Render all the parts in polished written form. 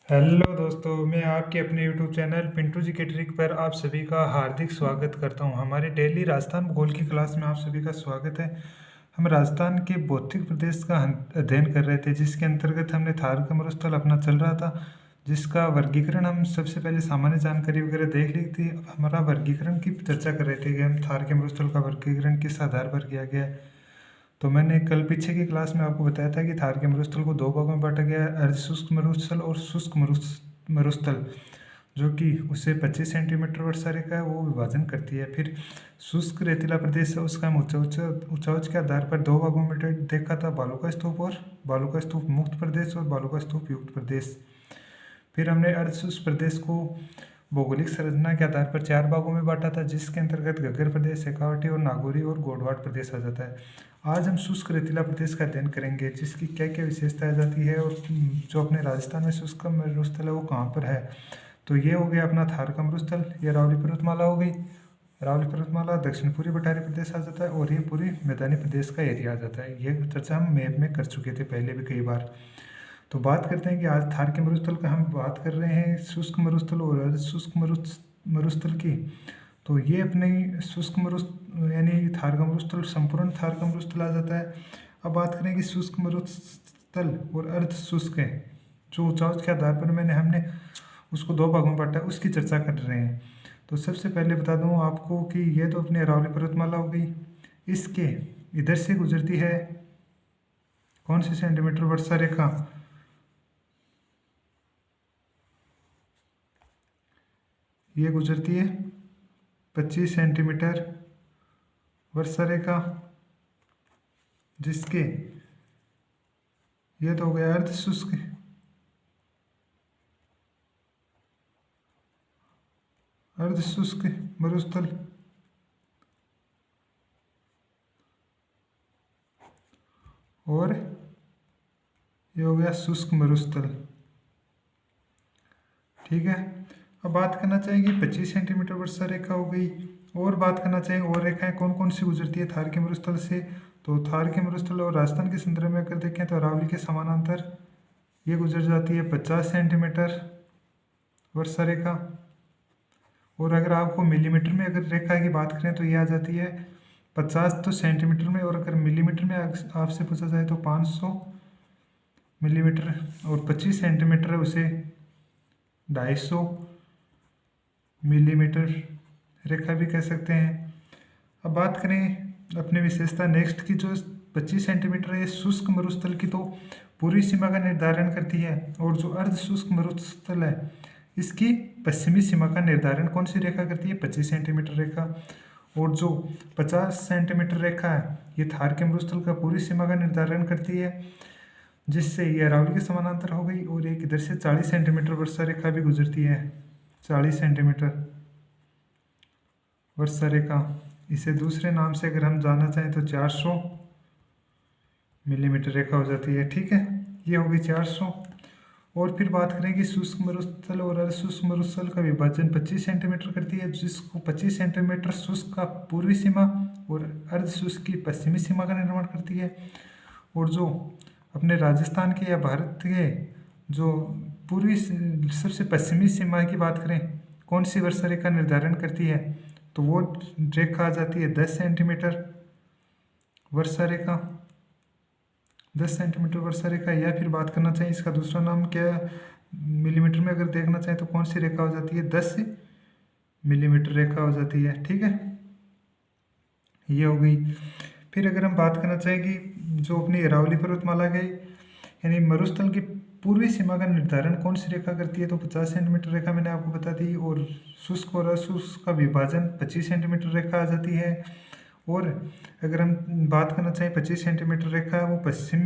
Hello दोस्तों, मैं आपके अपने यूट्यूब चैनल पिंटू जी के ट्रिक पर आप सभी का हार्दिक स्वागत करता हूं। हमारी डेली राजस्थान भूगोल की क्लास में आप सभी का स्वागत है। हम राजस्थान के भौतिक प्रदेश का अध्ययन कर रहे थे, जिसके अंतर्गत हमने थार का मरुस्थल अपना चल रहा था, जिसका वर्गीकरण हम सबसे पहले सामान्य जानकारी वगैरह देख ली थी। अब हमारा वर्गीकरण की चर्चा कर रहे थे कि हम थार के मरुस्थल का वर्गीकरण किस आधार पर किया गया है। तो मैंने कल पीछे की क्लास में आपको बताया था कि थार के मरुस्थल को दो भागों में बांटा गया है, अर्धशुष्क मरुस्थल और शुष्क मरुस्थल, जो कि उसे 25 सेंटीमीटर वर्षा रेखा है वो विभाजन करती है। फिर शुष्क रेतीला प्रदेश है, उसका हम ऊंचाई के आधार पर दो भागों में देखा था, बालू का स्तूप और बालू का स्तूप मुक्त प्रदेश और बालू का स्तूप युक्त प्रदेश। फिर हमने अर्धशुष्क प्रदेश को भौगोलिक संरचना के आधार पर चार भागों में बांटा था, जिसके अंतर्गत घग्गर प्रदेश, शेखावटी और नागौरी और गोडवाट प्रदेश आ जाता है। आज हम शुष्क रेतीला प्रदेश का अध्ययन करेंगे, जिसकी क्या क्या विशेषताएं आ जाती है और जो अपने राजस्थान में शुष्क मरुस्थल है वो कहाँ पर है। तो ये हो गया अपना थार का मरुस्थल, ये अरावली पर्वतमाला हो गई। अरावली पर्वतमाला दक्षिण पूर्वी पठारी प्रदेश आ जाता है और ये पूरी मैदानी प्रदेश का एरिया आ जाता है। ये चर्चा हम मैप में कर चुके थे पहले भी कई बार। तो बात करते हैं कि आज थार के मरुस्थल का हम बात कर रहे हैं, शुष्क मरुस्थल और अर्धशुष्क मरुस्थल की। तो ये अपने शुष्क मरुस्थल यानी थार का मरुस्थल, संपूर्ण थार का मरुस्थल आ जाता है। अब बात करें कि शुष्क मरुस्थल और अर्धशुष्क है, जो ऊंचाई के आधार पर हमने उसको दो भागों में बांटा है, उसकी चर्चा कर रहे हैं। तो सबसे पहले बता दूं आपको कि ये तो अपनी अरावली पर्वतमाला हो गई। इसके इधर से गुजरती है कौन सी सेंटीमीटर वर्षा रेखा, ये गुजरती है 25 सेंटीमीटर वर्षा रेखा, जिसके ये तो हो गया अर्धशुष्क मरुस्थल। और ये हो गया शुष्क मरुस्थल। ठीक है। अब बात करना चाहेंगे 25 सेंटीमीटर वर्षा रेखा हो गई, और बात करना चाहेंगे और रेखाएं कौन कौन सी गुजरती है थार के मरुस्थल से। तो थार के मरुस्थल और राजस्थान के संदर्भ में अगर देखें तो अरावली के समानांतर ये गुजर जाती है 50 सेंटीमीटर वर्षा रेखा। और अगर आपको मिलीमीटर में अगर रेखा की बात करें तो ये आ जाती है 50 तो सेंटीमीटर में, और अगर मिलीमीटर में आपसे पूछा जाए तो 500 मिलीमीटर, और 25 सेंटीमीटर है उसे 250 मिलीमीटर रेखा भी कह सकते हैं। अब बात करें अपनी विशेषता नेक्स्ट की, जो 25 सेंटीमीटर है, ये शुष्क मरुस्थल की तो पूर्वी सीमा का निर्धारण करती है, और जो अर्ध शुष्क मरुस्थल है इसकी पश्चिमी सीमा का निर्धारण कौन सी रेखा करती है, 25 सेंटीमीटर रेखा। और जो 50 सेंटीमीटर रेखा है ये थार के मरुस्थल का पूर्वी सीमा का निर्धारण करती है, जिससे ये अरावली के समानांतर हो गई। और एक इधर से 40 सेंटीमीटर वर्षा रेखा भी गुजरती है, 40 सेंटीमीटर वर्षा रेखा। इसे दूसरे नाम से अगर हम जानना चाहें तो 400 मिलीमीटर रेखा हो जाती है। ठीक है, ये होगी 400। और फिर बात करें कि शुष्क मरुस्थल और अर्धशुष्क मरुस्थल का विभाजन 25 सेंटीमीटर करती है, जिसको 25 सेंटीमीटर शुष्क का पूर्वी सीमा और अर्धशुष्क की पश्चिमी सीमा का निर्माण करती है। और जो अपने राजस्थान के या भारत के जो पूर्वी सबसे पश्चिमी सीमा की बात करें कौन सी वर्षा रेखा निर्धारण करती है, तो वो रेखा आ जाती है 10 सेंटीमीटर वर्षा रेखा, 10 सेंटीमीटर वर्षा रेखा। या फिर बात करना चाहिए इसका दूसरा नाम क्या, मिलीमीटर में अगर देखना चाहें तो कौन सी रेखा हो जाती है, 10 मिलीमीटर रेखा हो जाती है। ठीक है, ये हो गई। फिर अगर हम बात करना चाहें कि जो अपनी अरावली पर्वतमाला के यानी मरुस्थल की पूर्वी सीमा का निर्धारण कौन सी रेखा करती है, तो 50 सेंटीमीटर रेखा मैंने आपको बता दी। और शुष्क और अशुष्क का विभाजन 25 सेंटीमीटर रेखा आ जाती है। और अगर हम बात करना चाहें 25 सेंटीमीटर रेखा वो पश्चिम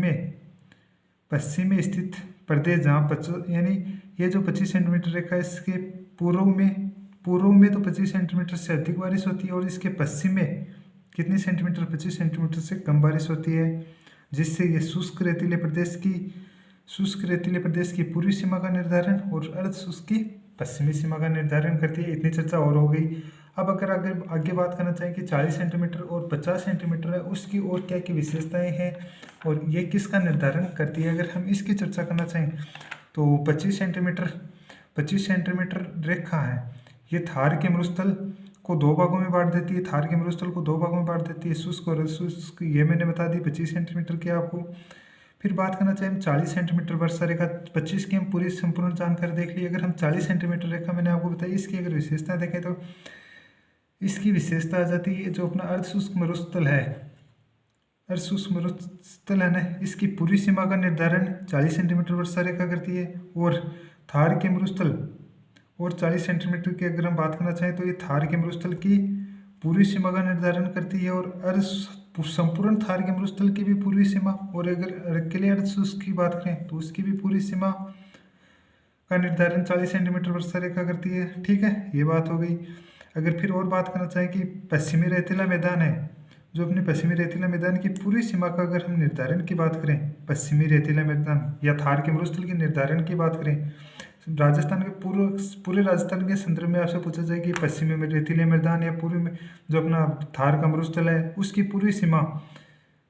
में स्थित प्रदेश जहाँ यानी ये जो 25 सेंटीमीटर रेखा है इसके पूर्व में तो 25 सेंटीमीटर से अधिक बारिश होती है, और इसके पश्चिम में कितनी सेंटीमीटर, 25 सेंटीमीटर से कम बारिश होती है, जिससे ये शुष्क रेतीले प्रदेश की पूर्वी सीमा का निर्धारण और अर्धशुष्क की पश्चिमी सीमा का निर्धारण करती है। इतनी चर्चा और हो गई। अब अगर आगे बात करना चाहें कि 40 सेंटीमीटर और 50 सेंटीमीटर है उसकी और क्या क्या विशेषताएं हैं और ये किसका निर्धारण करती है, अगर हम इसकी चर्चा करना चाहें तो 25 सेंटीमीटर रेखा है, ये थार के मरुस्थल को दो भागों में बांट देती है। थार के मरुस्थल को दो भागों में बांट देती है, शुष्क और अशुष्क, ये मैंने बता दी 25 सेंटीमीटर की आपको। फिर बात करना चाहिए हम 40 सेंटीमीटर वर्षा रेखा। 25 की हम पूरी संपूर्ण जानकारी देख ली। अगर हम 40 सेंटीमीटर रेखा मैंने आपको बताई, इसकी अगर विशेषता देखें तो इसकी विशेषता आ जाती है जो अपना अर्धशुष्क मरुस्थल है, अर्धशुष्क मरुस्थल है ना, इसकी पूर्वी सीमा का निर्धारण 40 सेंटीमीटर वर्षा रेखा करती है। और थार के मरुस्थल और 40 सेंटीमीटर की अगर हम बात करना चाहें तो ये थार के मरुस्थल की पूर्वी सीमा का निर्धारण करती है और संपूर्ण थार के मरुस्थल की भी पूर्वी सीमा, और अगर अकेले अर्धशुष्क की बात करें तो उसकी भी पूरी सीमा का निर्धारण 40 सेंटीमीटर वर्षा रेखा करती है। ठीक है, ये बात हो गई। अगर फिर और बात करना चाहें कि पश्चिमी रेतीला मैदान है, जो अपने पश्चिमी रेतीला मैदान की पूरी सीमा का अगर हम निर्धारण की बात करें, पश्चिमी रेतीला मैदान या थार के मरुस्थल के निर्धारण की बात करें, राजस्थान के पूरे राजस्थान के संदर्भ में आपसे पूछा जाए कि पश्चिमी में रेतीले मैदान या पूर्वी में जो अपना थार का मरुस्थल है उसकी पूरी सीमा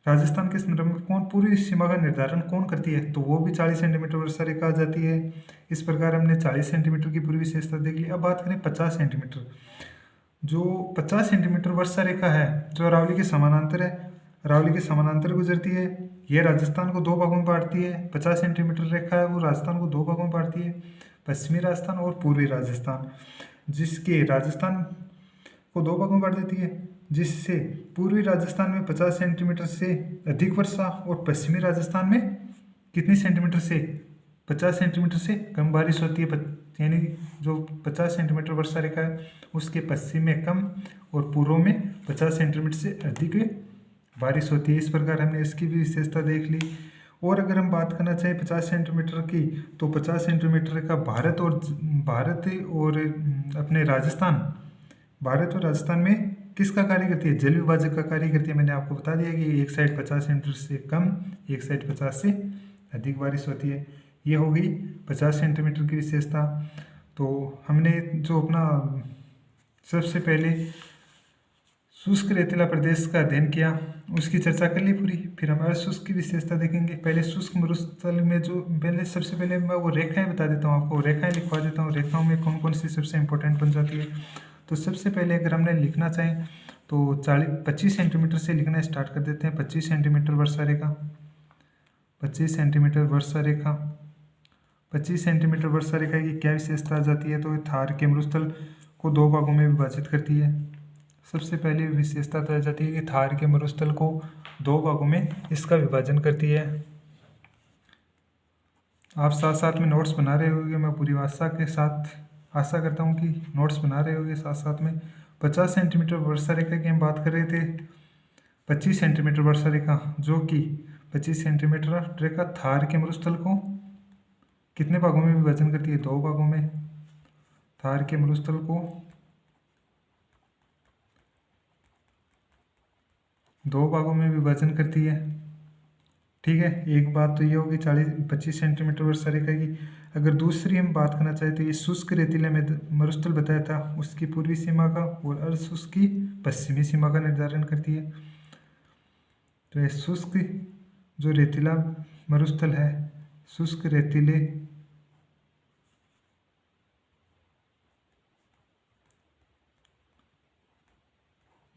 राजस्थान के संदर्भ में कौन पूरी सीमा का निर्धारण कौन करती है, तो वो भी 40 सेंटीमीटर वर्षा रेखा आ जाती है। इस प्रकार हमने 40 सेंटीमीटर की पूरी विशेषता देख ली। अब बात करें 50 सेंटीमीटर। जो 50 सेंटीमीटर वर्षा रेखा है जो अरावली के समानांतर है, अरावली के समानांतर गुजरती है, ये राजस्थान को दो भागों में बांटती है। 50 सेंटीमीटर रेखा है वो राजस्थान को दो भागों में बांटती है, पश्चिमी राजस्थान और पूर्वी राजस्थान, जिसके राजस्थान को दो भागों में बांट देती है, जिससे पूर्वी राजस्थान में 50 सेंटीमीटर से अधिक वर्षा और पश्चिमी राजस्थान में कितनी सेंटीमीटर से 50 सेंटीमीटर से कम बारिश होती है। यानी जो 50 सेंटीमीटर वर्षा रेखा है उसके पश्चिम में कम और पूर्व में 50 सेंटीमीटर से अधिक बारिश होती है। इस प्रकार हमने इसकी भी विशेषता देख ली। और अगर हम बात करना चाहें 50 सेंटीमीटर की, तो 50 सेंटीमीटर का भारत और अपने भारत और राजस्थान में किसका कार्य करती है, जल विभाजक का कार्य करती है। मैंने आपको बता दिया कि एक साइड 50 सेंटीमीटर से कम, एक साइड 50 से अधिक बारिश होती है। ये हो गई 50 सेंटीमीटर की विशेषता। तो हमने जो अपना सबसे पहले शुष्क रेतीला प्रदेश का अध्ययन किया उसकी चर्चा कर ली पूरी। फिर हम अशुष्क की विशेषता देखेंगे। पहले शुष्क मरुस्थल में जो सबसे पहले मैं वो रेखाएं बता देता हूँ आपको, रेखाएं लिखवा देता हूँ, रेखाओं में कौन कौन सी सबसे इंपॉर्टेंट बन जाती है। तो सबसे पहले अगर हमने लिखना चाहें तो 25 सेंटीमीटर से लिखना स्टार्ट कर देते हैं। 25 सेंटीमीटर वर्षा रेखा, 25 सेंटीमीटर वर्षा रेखा, 25 सेंटीमीटर वर्षा रेखा की क्या विशेषता आ जाती है, तो थार के मरुस्थल को दो भागों में विभाजित करती है। सबसे पहले विशेषता आ जाती है कि थार के मरुस्थल को दो भागों में इसका विभाजन करती है। आप साथ साथ में नोट्स बना रहे होंगे, मैं पूरी आशा करता हूँ कि नोट्स बना रहे होंगे साथ साथ में। 50 सेंटीमीटर वर्षा रेखा की हम बात कर रहे थे। 25 सेंटीमीटर वर्षा रेखा, जो कि 25 सेंटीमीटर रेखा थार के मरुस्थल को कितने भागों में विभाजन करती है, दो भागों में। थार के मरुस्थल को दो भागों में विभाजन करती है। ठीक है, एक बात तो ये होगी 25 सेंटीमीटर वर्षा रेखा की। अगर दूसरी हम बात करना चाहें तो ये शुष्क रेतीला में मरुस्थल बताया था उसकी पूर्वी सीमा का और अर्धशुष्क की पश्चिमी सीमा का निर्धारण करती है। तो ये शुष्क जो रेतीला मरुस्थल है, शुष्क रेतीले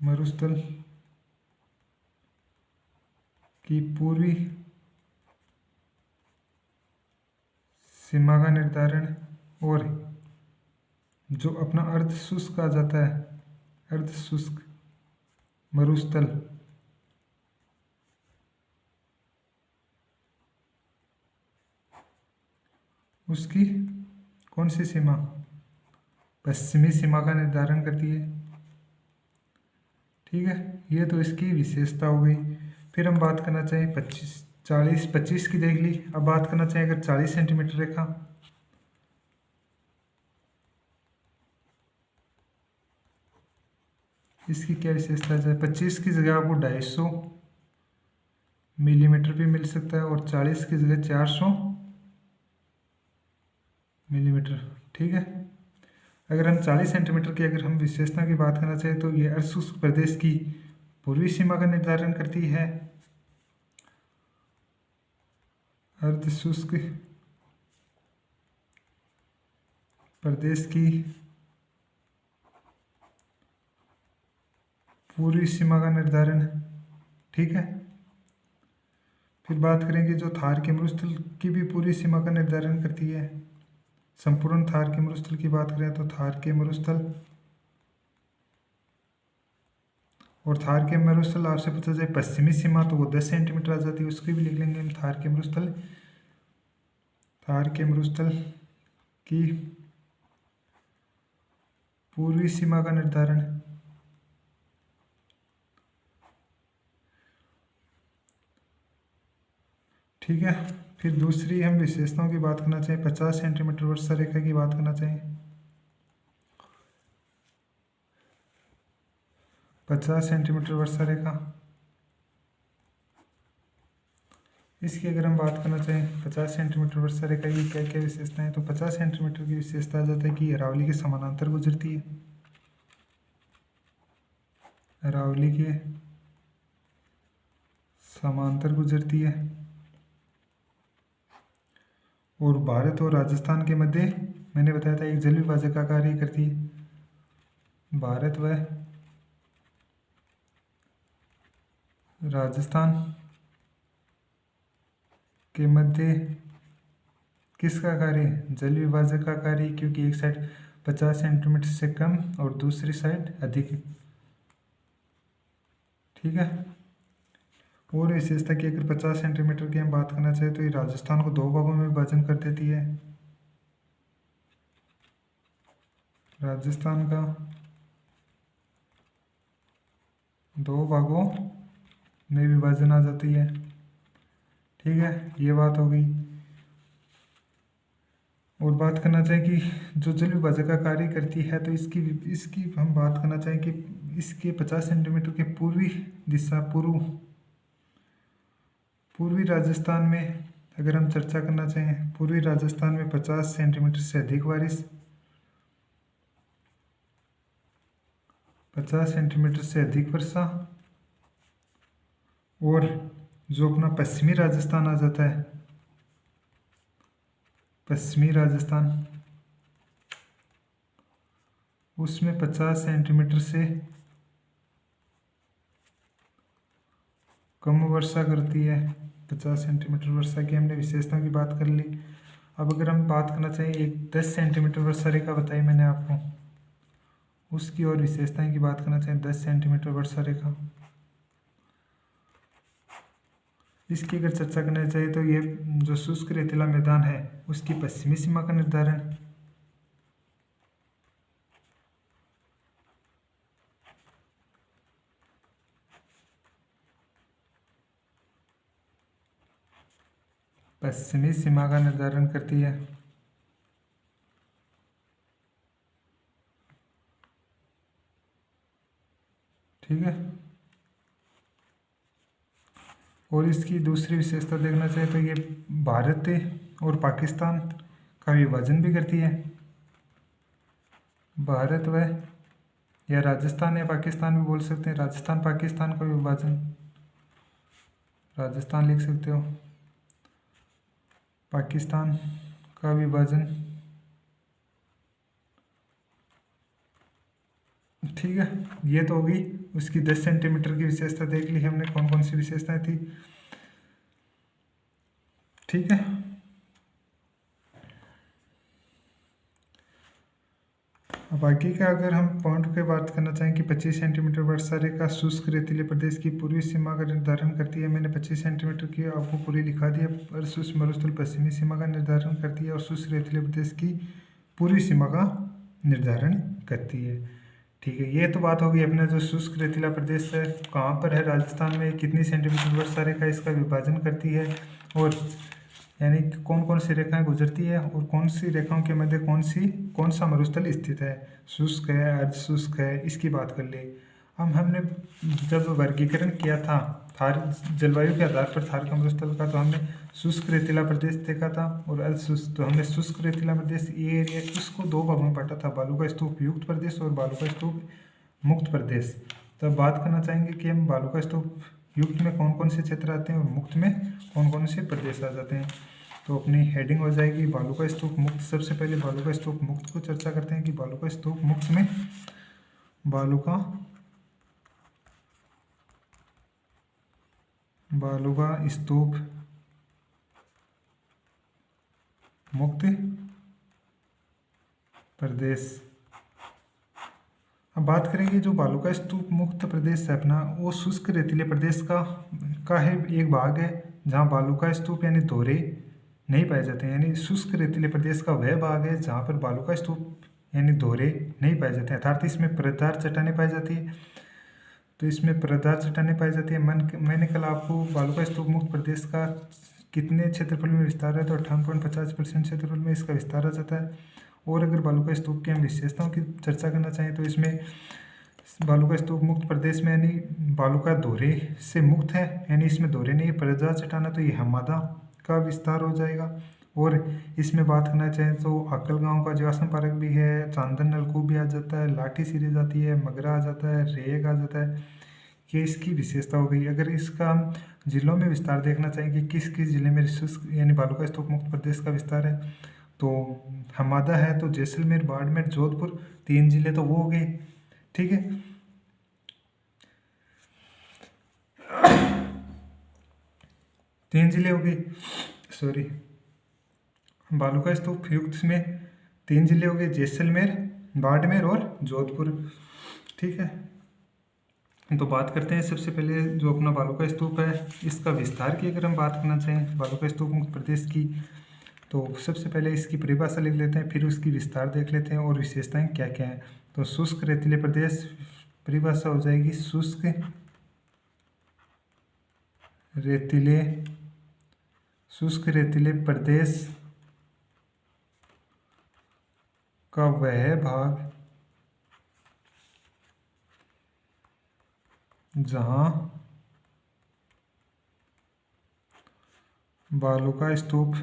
मरुस्थल की पूर्वी सीमा का निर्धारण और जो अपना अर्धशुष्क आ जाता है, अर्धशुष्क मरुस्थल उसकी कौन सी सीमा, पश्चिमी सीमा का निर्धारण करती है। ठीक है, ये तो इसकी विशेषता हो गई। फिर हम बात करना चाहें 25 की देख ली। अब बात करना चाहें अगर 40 सेंटीमीटर रेखा, इसकी क्या विशेषता है। 25 की जगह आपको 250 मिलीमीटर भी मिल सकता है और 40 की जगह 400 मिलीमीटर। ठीक है, अगर हम 40 सेंटीमीटर की अगर हम विशेषता की बात करना चाहें तो ये अर्धशुष्क प्रदेश की पूर्वी सीमा का निर्धारण करती है। अर्धशुष्क प्रदेश की पूर्वी सीमा का निर्धारण। ठीक है, फिर बात करेंगे जो थार के मरुस्थल की भी पूर्वी सीमा का निर्धारण करती है। संपूर्ण थार के मरुस्थल की बात करें तो थार के मरुस्थल, और थार के मरुस्थल आपसे पूछा जाए पश्चिमी सीमा तो वो 10 सेंटीमीटर आ जाती है, उसकी भी लिख लेंगे हम। थार के मरुस्थल, थार के मरुस्थल की पूर्वी सीमा का निर्धारण। ठीक है, फिर दूसरी हम विशेषताओं की बात करना चाहिए। 50 सेंटीमीटर वर्षा रेखा की बात करना चाहिए। 50 सेंटीमीटर वर्षा रेखा, इसकी अगर हम बात करना चाहें 50 सेंटीमीटर वर्षा रेखा की क्या क्या विशेषताएं, तो 50 सेंटीमीटर की विशेषता आ जाता है कि अरावली के समानांतर गुजरती है। अरावली के समांतर गुजरती है, और भारत और राजस्थान के मध्य मैंने बताया था एक जल विभाजक का कार्य करती है। भारत व राजस्थान के मध्य किसका कार्य? जल विभाजक का कार्य, क्योंकि एक साइड 50 सेंटीमीटर से कम और दूसरी साइड अधिक। ठीक है, और विशेषता की अगर 50 सेंटीमीटर की हम बात करना चाहें तो ये राजस्थान को 2 भागों में विभाजन कर देती है। राजस्थान का 2 भागों में विभाजन आ जाती है। ठीक है, ये बात हो गई। और बात करना चाहें कि जो जल विभाजक का कार्य करती है तो इसकी हम बात करना चाहें कि इसके 50 सेंटीमीटर के पूर्वी दिशा पूर्वी राजस्थान में अगर हम चर्चा करना चाहें, पूर्वी राजस्थान में 50 सेंटीमीटर से अधिक बारिश, 50 सेंटीमीटर से अधिक वर्षा, और जो अपना पश्चिमी राजस्थान आ जाता है, पश्चिमी राजस्थान, उसमें 50 सेंटीमीटर से कम वर्षा करती है। 50 सेंटीमीटर वर्षा की हमने विशेषताओं की बात कर ली। अब अगर हम बात करना चाहिए एक 10 सेंटीमीटर वर्षा रेखा बताई मैंने आपको, उसकी और विशेषताएं की बात करना चाहिए। 10 सेंटीमीटर वर्षा रेखा, इसकी अगर चर्चा करना चाहिए तो ये जो शुष्क रेतीला मैदान है उसकी पश्चिमी सीमा का निर्धारण। पश्चिमी सीमा का निर्धारण करती है। ठीक है, और इसकी दूसरी विशेषता देखना चाहिए तो ये भारत और पाकिस्तान का विभाजन भी करती है। भारत व या राजस्थान या पाकिस्तान भी बोल सकते हैं, राजस्थान पाकिस्तान का विभाजन, राजस्थान लिख सकते हो, पाकिस्तान का विभाजन। ठीक है, ये तो होगी उसकी 10 सेंटीमीटर की विशेषता देख ली हमने, कौन कौन सी विशेषताएं थी। ठीक है, अब आगे का अगर हम पॉइंट पे बात करना चाहें कि 25 सेंटीमीटर वर्षा रेखा शुष्क रेतीले प्रदेश की पूर्वी सीमा का निर्धारण करती है। मैंने 25 सेंटीमीटर की आपको पूरी लिखा दिया। पर शुष्क मरुस्थल पश्चिमी सीमा का निर्धारण करती है और शुष्क रेतीले प्रदेश की पूर्वी सीमा का निर्धारण करती है। ठीक है, ये तो बात होगी अपना जो शुष्क रेतीला प्रदेश है कहाँ पर है, राजस्थान में कितनी सेंटीमीटर वर्षा रेखा इसका विभाजन करती है, और यानी कौन कौन सी रेखाएं गुजरती है और कौन सी रेखाओं के मध्य कौन सा मरुस्थल स्थित है, शुष्क है अर्ध शुष्क है, इसकी बात कर ली। हमने जब वर्गीकरण किया था थार जलवायु के आधार पर थार का मरुस्थल का, तो हमने शुष्क रेतीला प्रदेश देखा था और अर्ध शुष्क। तो हमने शुष्क रेतीला प्रदेश ये एरिया इसको 2 भागों में बांटा था, बालू का स्तूप युक्त प्रदेश और बालू का स्तूप मुक्त प्रदेश। तो अब बात करना चाहेंगे कि हम बालू का स्तूप युक्त में कौन कौन से क्षेत्र आते हैं और मुक्त में कौन कौन से प्रदेश आ जाते हैं। तो अपनी हेडिंग हो जाएगी बालूका स्तूप मुक्त। सबसे पहले बालूका स्तूप मुक्त को चर्चा करते हैं कि बालूका स्तूप मुक्त में बालूका स्तूप मुक्त प्रदेश। अब बात करेंगे जो बालूका स्तूप मुक्त प्रदेश है अपना, वो शुष्क रेतीले प्रदेश का है एक भाग है जहाँ बालूका स्तूप यानी दोहरे नहीं पाए जाते हैं। यानी शुष्क रेतीले प्रदेश का वह भाग है जहाँ पर बालूका स्तूप यानी दोहरे नहीं पाए जाते हैं, अर्थात इसमें परतदार चट्टानें पाई जाती है। तो इसमें परतदार चट्टानें पाई जाती है। मैंने कल आपको बालूका स्तूप मुक्त प्रदेश का कितने क्षेत्रफल में विस्तार है, तो 58.50% क्षेत्रफल में इसका विस्तार आ जाता है। और अगर बालूका स्तूप की हम विशेषताओं की चर्चा करना चाहें तो इसमें बालूका स्तूप मुक्त प्रदेश में यानी बालूका दोहरे से मुक्त है, यानी इसमें दोहरे नहीं है, परतदार चट्टान है, तो ये हमादा का विस्तार हो जाएगा। और इसमें बात करना चाहें तो अक्कल गांव का जीवाश्म पार्क भी है, चांदन नलकूप भी आ जाता है, लाठी सीरीज आती है, मगरा आ जाता है, रेग आ जाता है। ये इसकी विशेषता हो गई। अगर इसका हम जिलों में विस्तार देखना चाहें कि किस किस जिले में शुष्क यानी बालूका स्तूप मुक्त प्रदेश का विस्तार है, तो हमादा है तो जैसलमेर, बाड़मेर, जोधपुर 3 जिले तो वो हो गए। ठीक है, 3 जिले हो गए, सॉरी बालूका स्तूप युक्त में 3 जिले हो गए, जैसलमेर, बाड़मेर और जोधपुर। ठीक है, तो बात करते हैं सबसे पहले जो अपना बालूका स्तूप है इसका विस्तार की अगर हम बात करना चाहें बालूका स्तूप मुक्त प्रदेश की, तो सबसे पहले इसकी परिभाषा लिख लेते हैं, फिर उसकी विस्तार देख लेते हैं और विशेषताएं क्या क्या हैं। तो शुष्क रेतीले प्रदेश, परिभाषा हो जाएगी शुष्क रेतीले प्रदेश का वह भाग जहां बालूका स्तूप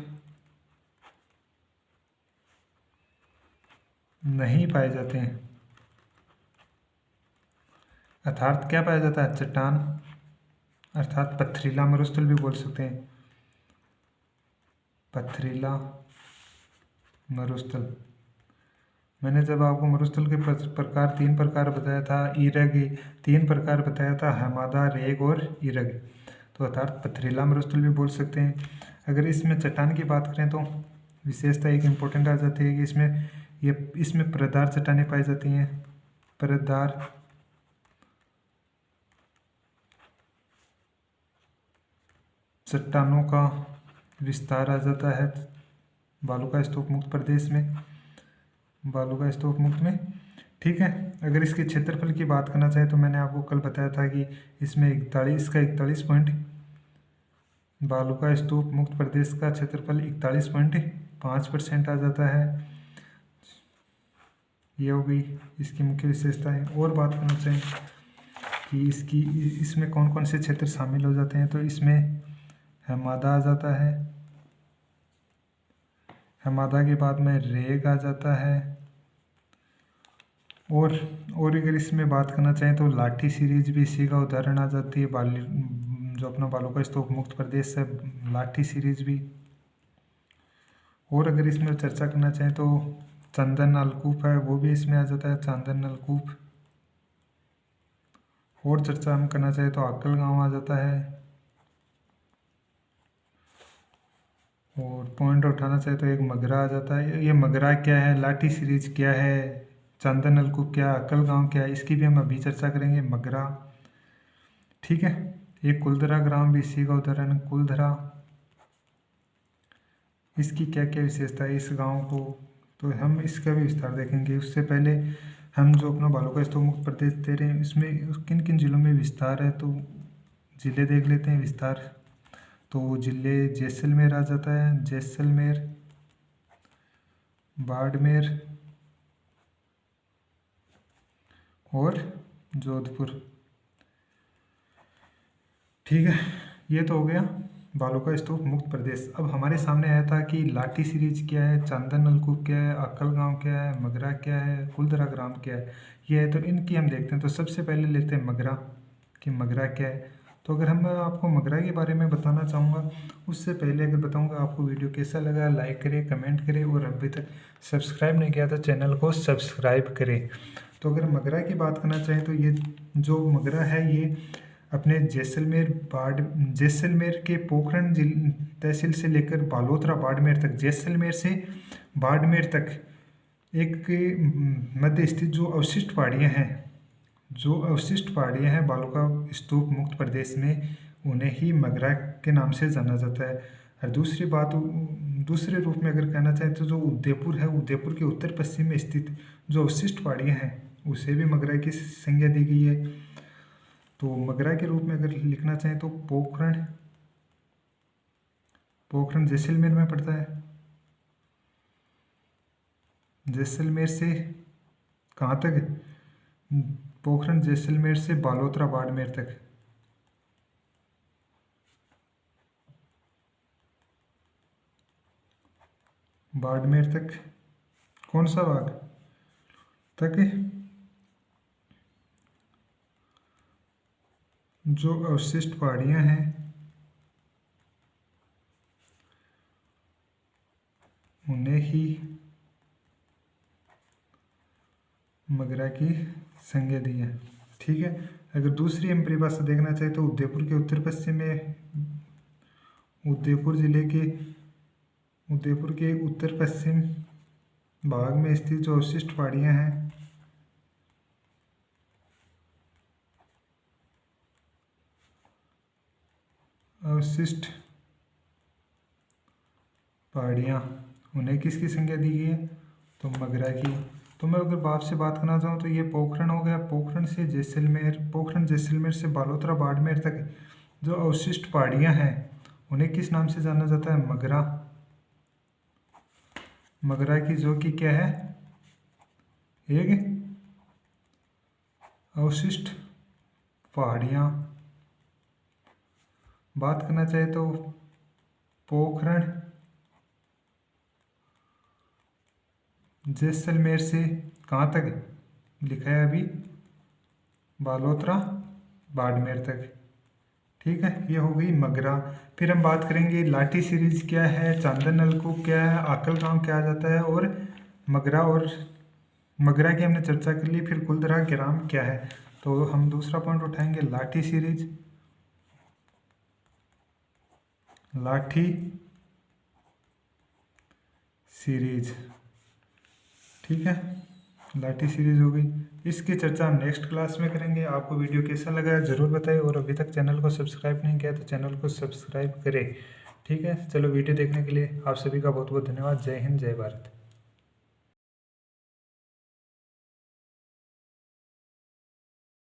नहीं पाए जाते हैं, अर्थात क्या पाया जाता है, चट्टान, अर्थात पथरीला मरुस्थल भी बोल सकते हैं, पथरीला मरुस्थल। मैंने जब आपको मरुस्थल के प्रकार 3 प्रकार बताया था, ईरग 3 प्रकार बताया था, हमादा, रेग और ईरग, तो अर्थात पथरीला मरुस्थल भी बोल सकते हैं। अगर इसमें चट्टान की बात करें तो विशेषता एक इम्पोर्टेंट आ जाती है कि इसमें परतदार चट्टानें पाई जाती हैं, परतदार चट्टानों का विस्तार आ जाता है बालूका स्तूप मुक्त प्रदेश में, बालूका स्तूप मुक्त में। ठीक है, अगर इसके क्षेत्रफल की बात करना चाहे तो मैंने आपको कल बताया था कि इसमें 41 पॉइंट बालूका स्तूप मुक्त प्रदेश का क्षेत्रफल 41.5% आ जाता है। ये हो गई इसकी मुख्य विशेषताएं। और बात करना चाहें कि इसमें कौन कौन से क्षेत्र शामिल हो जाते हैं, तो इसमें हमादा आ जाता है, हमादा के बाद में रेग आ जाता है, और अगर इसमें बात करना चाहें तो लाठी सीरीज भी इसी का उदाहरण आ जाती है, जो अपना बालूका स्तूप मुक्त प्रदेश है, लाठी सीरीज भी। और अगर इसमें चर्चा करना चाहें तो चंदन नलकूप है, वो भी इसमें आ जाता है, चांदन नलकूप। और चर्चा हम करना चाहें तो अक्कल गांव आ जाता है। और पॉइंट उठाना चाहे तो एक मगरा आ जाता है। ये मगरा क्या है, लाठी सीरीज क्या है, चांदन नलकूप क्या, अक्कल गांव क्या है, इसकी भी हम अभी चर्चा करेंगे, मगरा। ठीक है, एक कुलधरा ग्राम भी इसी का उदाहरण, कुलधरा, इसकी क्या क्या विशेषता है इस गांव को, तो हम इसका भी विस्तार देखेंगे। उससे पहले हम जो अपना बालूका स्तूप मुक्त प्रदेश दे रहे हैं इसमें किन किन जिलों में विस्तार है, तो जिले देख लेते हैं विस्तार। तो जिले जैसलमेर आ जाता है, जैसलमेर, बाड़मेर और जोधपुर। ठीक है, ये तो हो गया बालूका स्तूप मुक्त प्रदेश। अब हमारे सामने आया था कि लाठी सीरीज क्या है, चांदन नलकूप क्या है, अक्कल गांव क्या है, मगरा क्या है, कुलधरा ग्राम क्या है, ये है। तो इनकी हम देखते हैं। तो सबसे पहले लेते हैं मगरा कि मगरा क्या है। तो अगर हम आपको मगरा के बारे में बताना चाहूँगा, उससे पहले अगर बताऊँगा आपको वीडियो कैसा लगा, लाइक करें, कमेंट करें, और अभी तक सब्सक्राइब नहीं किया तो चैनल को सब्सक्राइब करें। तो अगर मगरा की बात करना चाहें तो ये जो मगरा है ये अपने जैसलमेर के पोखरण तहसील से लेकर बालोतरा बाड़मेर तक, जैसलमेर से बाड़मेर तक एक मध्य स्थित जो अवशिष्ट पहाड़ियाँ हैं बालूका स्तूप मुक्त प्रदेश में, उन्हें ही मगरा के नाम से जाना जाता है। और दूसरे रूप में अगर कहना चाहें तो जो उदयपुर है, उदयपुर के उत्तर पश्चिम में स्थित जो अवशिष्ट पहाड़ियाँ हैं उसे भी मगरा की संज्ञा दी गई है। तो मगरा के रूप में अगर लिखना चाहें तो पोखरण जैसलमेर में पड़ता है। जैसलमेर से कहाँ तक? पोखरण जैसलमेर से बालोतरा बाड़मेर तक। बाड़मेर तक कौन सा भाग तक? जो अवशिष्ट पहाड़ियाँ हैं उन्हें ही मगरा की संज्ञा दी है। ठीक है। अगर दूसरी हम परिभाषा देखना चाहें तो उदयपुर के उत्तर पश्चिम में, उदयपुर के उत्तर पश्चिम भाग में स्थित जो अवशिष्ट पहाड़ियाँ हैं उन्हें किसकी संज्ञा दी गई है? तो मगरा की। तो मैं अगर आपसे बात करना चाहूँ तो ये पोखरण हो गया। पोखरण जैसलमेर से बालोतरा बाड़मेर तक जो अवशिष्ट पहाड़ियाँ हैं उन्हें किस नाम से जाना जाता है? मगरा की, जो कि क्या है? एक अवशिष्ट पहाड़ियाँ। बात करना चाहे तो पोखरण जैसलमेर से कहाँ तक लिखा है अभी? बालोतरा बाड़मेर तक। ठीक है, ये हो गई मगरा। फिर हम बात करेंगे लाठी सीरीज क्या है, चांदन नलकूप क्या है, आकल गांव क्या आ जाता है, और मगरा की हमने चर्चा कर ली। फिर कुलदरा ग्राम क्या है। तो हम दूसरा पॉइंट उठाएंगे लाठी सीरीज। ठीक है, लाठी सीरीज हो गई। इसकी चर्चा हम नेक्स्ट क्लास में करेंगे। आपको वीडियो कैसा लगा है ज़रूर बताएं, और अभी तक चैनल को सब्सक्राइब नहीं किया तो चैनल को सब्सक्राइब करें। ठीक है, चलो वीडियो देखने के लिए आप सभी का बहुत बहुत धन्यवाद। जय हिंद, जय भारत।